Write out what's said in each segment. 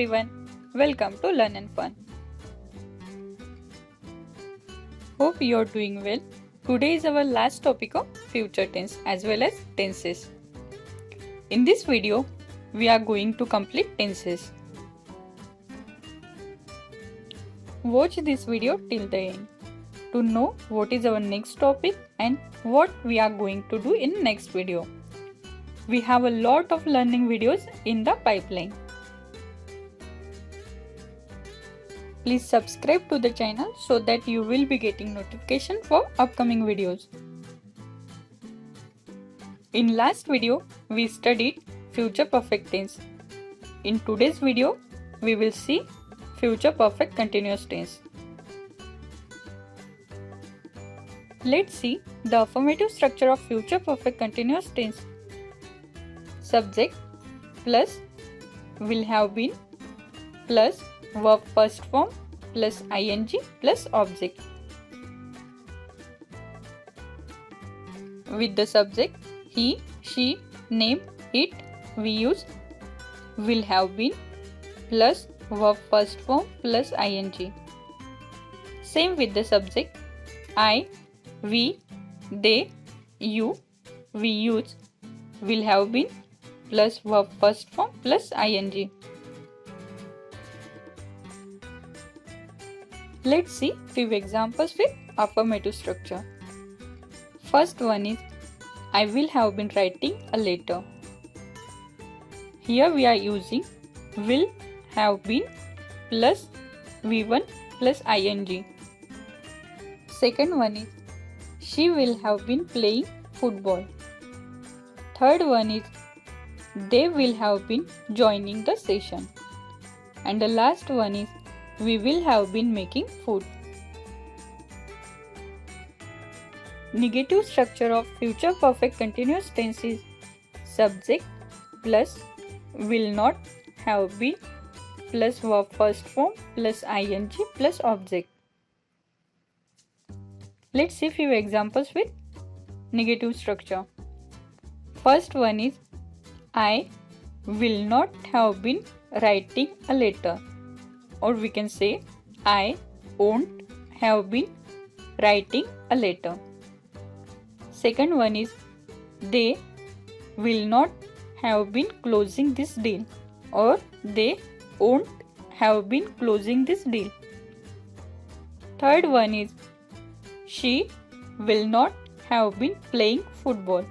everyone, welcome to Learn and Fun. Hope you are doing well. Today is our last topic of future tense as well as tenses. In this video, we are going to complete tenses. Watch this video till the end to know what is our next topic and what we are going to do in next video. We have a lot of learning videos in the pipeline. Please subscribe to the channel so that you will be getting notification for upcoming videos. In last video, we studied future perfect tense. In today's video, we will see future perfect continuous tense. Let's see the affirmative structure of future perfect continuous tense. Subject plus will have been plus verb first form plus ing plus object. With the subject he, she, name, it, we use will have been plus verb first form plus ing. Same with the subject I, we, they, you, we use will have been plus verb first form plus ing. Let's see few examples with affirmative structure. First one is I will have been writing a letter. Here we are using will have been plus V1 plus ing. Second one is she will have been playing football. Third one is they will have been joining the session. And the last one is we will have been making food. Negative structure of future perfect continuous tense is subject plus will not have been plus verb first form plus ing plus object. Let's see few examples with negative structure. First one is I will not have been writing a letter, or we can say I won't have been writing a letter. Second one is they will not have been closing this deal, or they won't have been closing this deal. Third one is she will not have been playing football,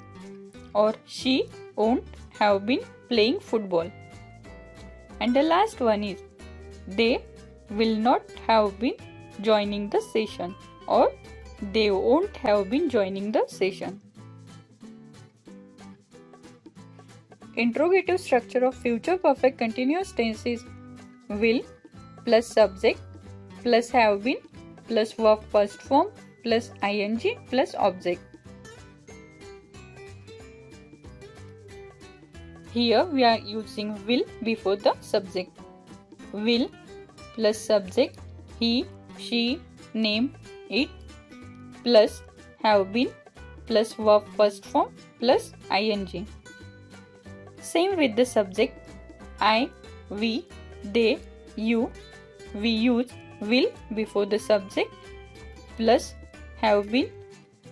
or she won't have been playing football. And the last one is they will not have been joining the session, or they won't have been joining the session. Interrogative structure of future perfect continuous tense is will plus subject plus have been plus verb first form plus ing plus object. Here we are using will before the subject. Will plus subject he, she, name, it plus have been plus verb first form plus ing. Same with the subject I, we, they, you, we use will before the subject plus have been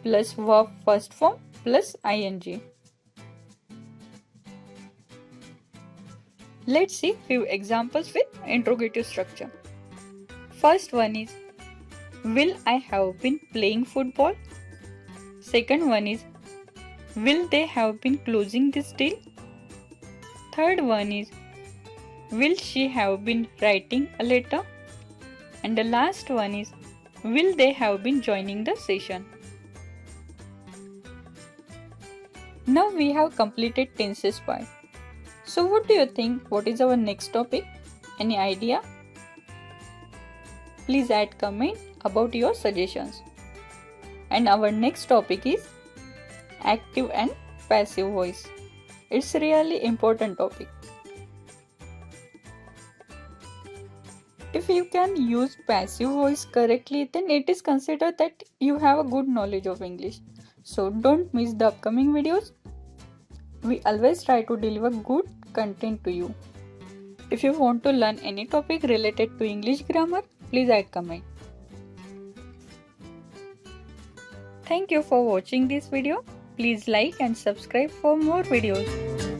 plus verb first form plus ing. Let's see few examples with interrogative structure. First one is will I have been playing football? Second one is will they have been closing this deal? Third one is will she have been writing a letter? And the last one is will they have been joining the session? Now we have completed tenses part. So what do you think? What is our next topic? Any idea? Please add comment about your suggestions. And our next topic is active and passive voice. It's a really important topic. If you can use passive voice correctly, then it is considered that you have a good knowledge of English. So don't miss the upcoming videos. We always try to deliver good content to you. If you want to learn any topic related to English grammar, please add comment. Thank you for watching this video. Please like and subscribe for more videos.